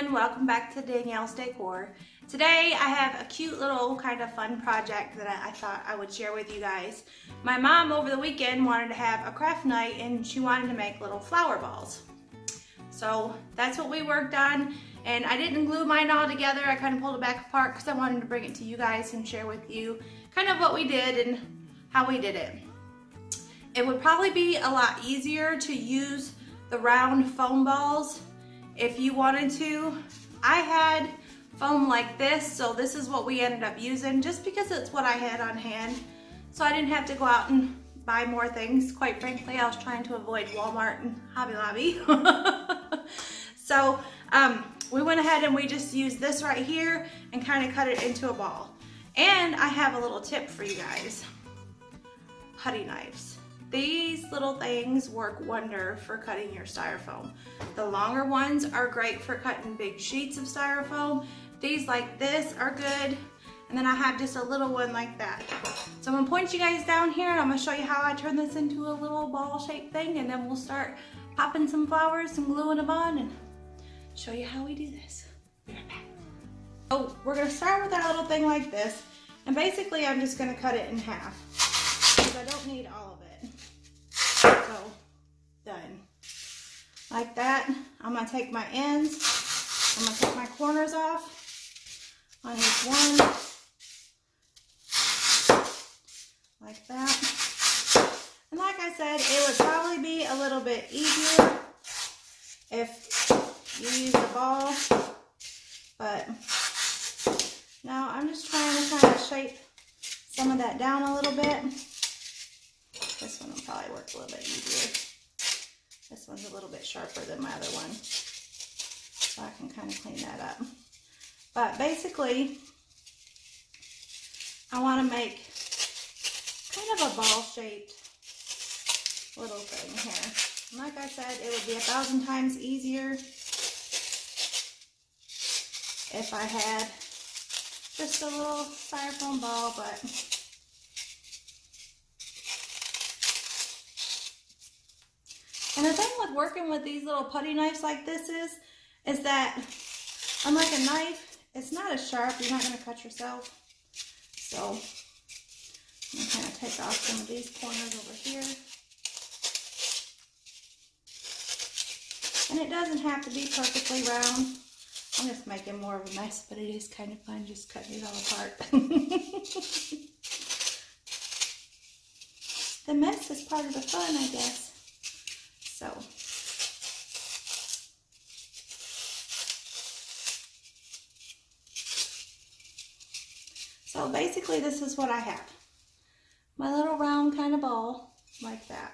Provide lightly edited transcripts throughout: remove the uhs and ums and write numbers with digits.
everyone, welcome back to Danielle's Decor. Today I have a cute little kind of fun project that I thought I would share with you guys. My mom over the weekend wanted to have a craft night and she wanted to make little flower balls. So that's what we worked on, and I didn't glue mine all together. I kind of pulled it back apart because I wanted to bring it to you guys and share with you kind of what we did and how we did it. It would probably be a lot easier to use the round foam balls if you wanted to. I had foam like this, so this is what we ended up using just because it's what I had on hand. So I didn't have to go out and buy more things. Quite frankly, I was trying to avoid Walmart and Hobby Lobby. So we went ahead and we just used this right here and kind of cut it into a ball. And I have a little tip for you guys. Putty knives. These little things work wonder for cutting your styrofoam. The longer ones are great for cutting big sheets of styrofoam. These like this are good. And then I have just a little one like that. So I'm gonna point you guys down here and I'm gonna show you how I turn this into a little ball shaped thing, and then we'll start popping some flowers and gluing them on and show you how we do this. Be right back. So we're gonna start with our little thing like this. And basically I'm just gonna cut it in half because I don't need all of it. So, done. Like that. I'm going to take my ends. I'm going to take my corners off on each one. Like that. And like I said, it would probably be a little bit easier if you use the ball. But now I'm just trying to kind of shape some of that down a little bit. This one will probably work a little bit easier. This one's a little bit sharper than my other one. So I can kind of clean that up. But basically, I want to make kind of a ball-shaped little thing here. And like I said, it would be 1,000 times easier if I had just a little styrofoam ball, but and the thing with working with these little putty knives like this is that unlike a knife, it's not as sharp. You're not going to cut yourself. So I'm going to kind of take off some of these corners over here. And it doesn't have to be perfectly round. I'm just making more of a mess, but it is kind of fun just cutting it all apart. The mess is part of the fun, I guess. So basically this is what I have. My little round kind of ball, like that.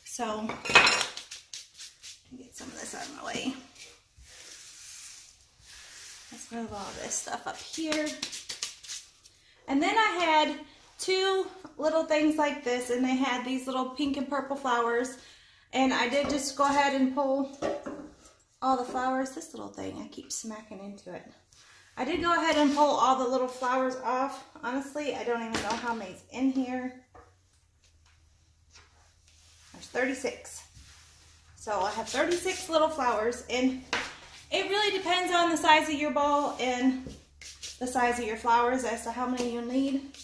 So, get some of this out of my way. Let's move all this stuff up here. And then I had two little things like this, and they had these little pink and purple flowers, and I did just go ahead and pull all the flowers. This little thing, I keep smacking into it. I did go ahead and pull all the little flowers off. Honestly, I don't even know how many's in here. There's 36. So I have 36 little flowers, and it really depends on the size of your ball and the size of your flowers as to how many you need.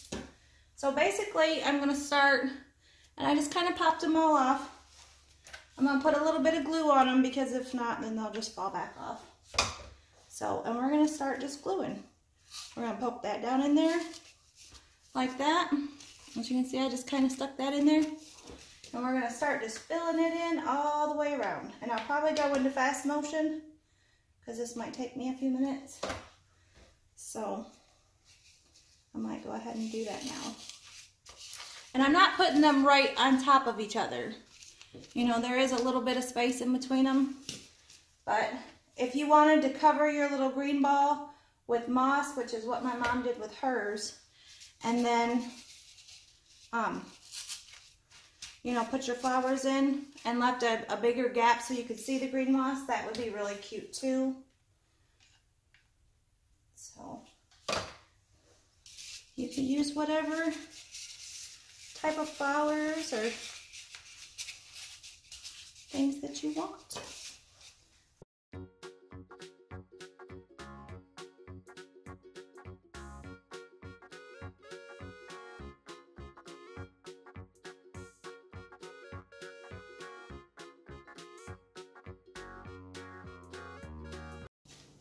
So basically, I'm going to start, and I just kind of popped them all off. I'm going to put a little bit of glue on them because if not, then they'll just fall back off. So, and we're going to start just gluing. We're going to poke that down in there like that. As you can see, I just kind of stuck that in there. And we're going to start just filling it in all the way around. And I'll probably go into fast motion because this might take me a few minutes. So I might go ahead and do that now. And I'm not putting them right on top of each other. You know, there is a little bit of space in between them. But if you wanted to cover your little green ball with moss, which is what my mom did with hers, and then, you know, put your flowers in and left a bigger gap so you could see the green moss, that would be really cute too. So you can use whatever type of flowers or things that you want.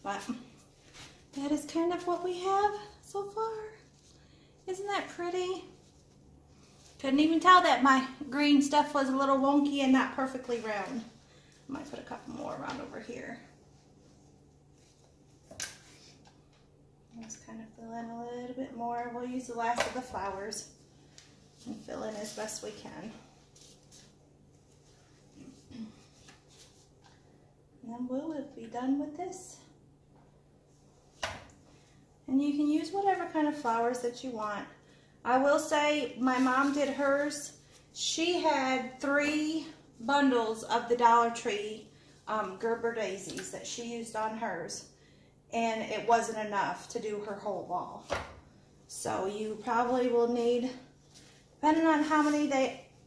But that is kind of what we have so far. Isn't that pretty? Couldn't even tell that my green stuff was a little wonky and not perfectly round. I might put a couple more around over here. Just kind of fill in a little bit more. We'll use the last of the flowers and fill in as best we can. And then we'll be done with this. And you can use whatever kind of flowers that you want. I will say my mom did hers. She had 3 bundles of the Dollar Tree Gerber daisies that she used on hers. And it wasn't enough to do her whole wall. So you probably will need, depending on how many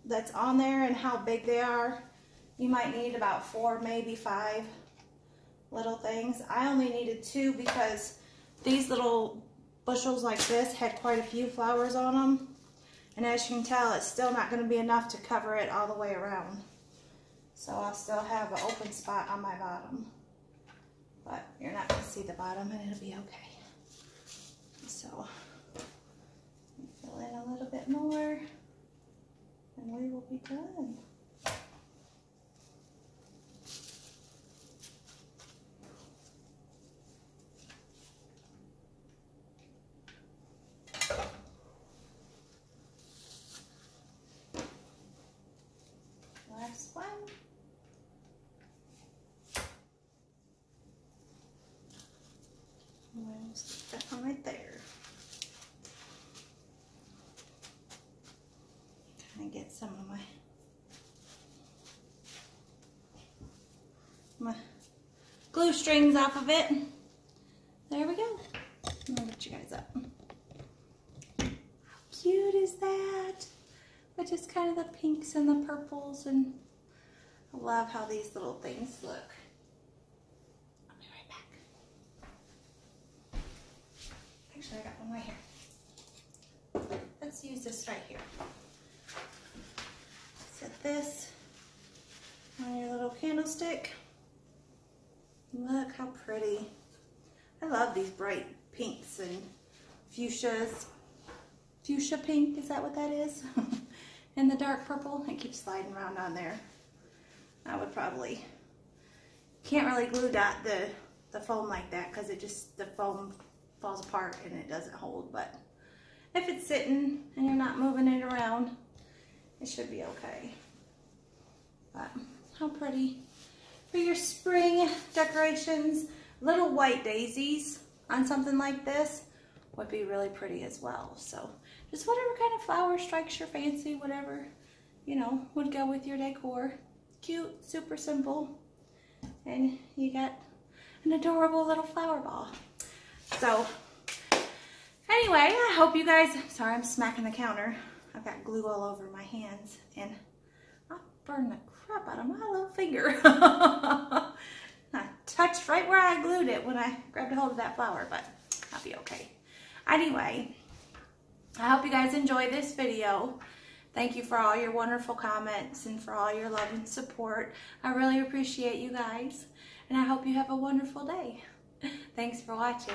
that's on there and how big they are, you might need about 4, maybe 5 little things. I only needed 2 because these little bushels like this had quite a few flowers on them. And as you can tell, it's still not going to be enough to cover it all the way around. So I'll still have an open spot on my bottom. But you're not going to see the bottom and it'll be okay. So fill in a little bit more and we will be done. Last one. We'll stick that one right there. Kind of get some of my glue strings off of it. There we go. I'll get you guys up. How cute is that? But just kind of the pinks and the purples, and I love how these little things look. I'll be right back. Actually, I got one right here. Let's use this right here. Set this on your little candlestick. Look how pretty. I love these bright pinks and fuchsias. Fuchsia pink, is that what that is? And the dark purple, it keeps sliding around on there. I would probably, can't really glue dot the foam like that because it just, the foam falls apart and it doesn't hold. But if it's sitting and you're not moving it around, it should be okay. But how pretty. For your spring decorations, little white daisies on something like this would be really pretty as well. So just whatever kind of flower strikes your fancy, whatever, you know, would go with your decor. Cute, super simple. And you got an adorable little flower ball. So anyway, I hope you guys, sorry I'm smacking the counter. I've got glue all over my hands and I burned the crap out of my little finger. I touched right where I glued it when I grabbed a hold of that flower, but I'll be okay. Anyway, I hope you guys enjoyed this video. Thank you for all your wonderful comments and for all your love and support. I really appreciate you guys, and I hope you have a wonderful day. Thanks for watching.